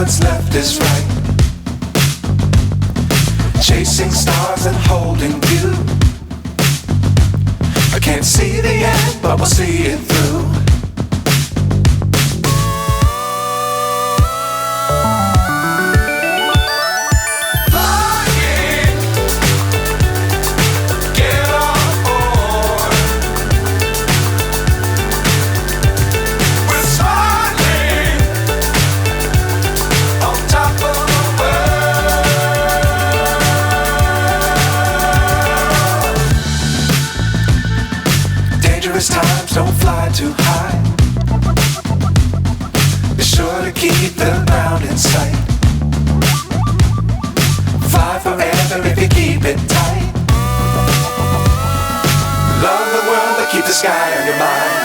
what's left is right. Chasing stars and holding you. I can't see the end, but we'll see it through. Times don't fly too high. Be sure to keep the ground in sight. Fly forever if you keep it tight. Love the world, but keep the sky on your mind.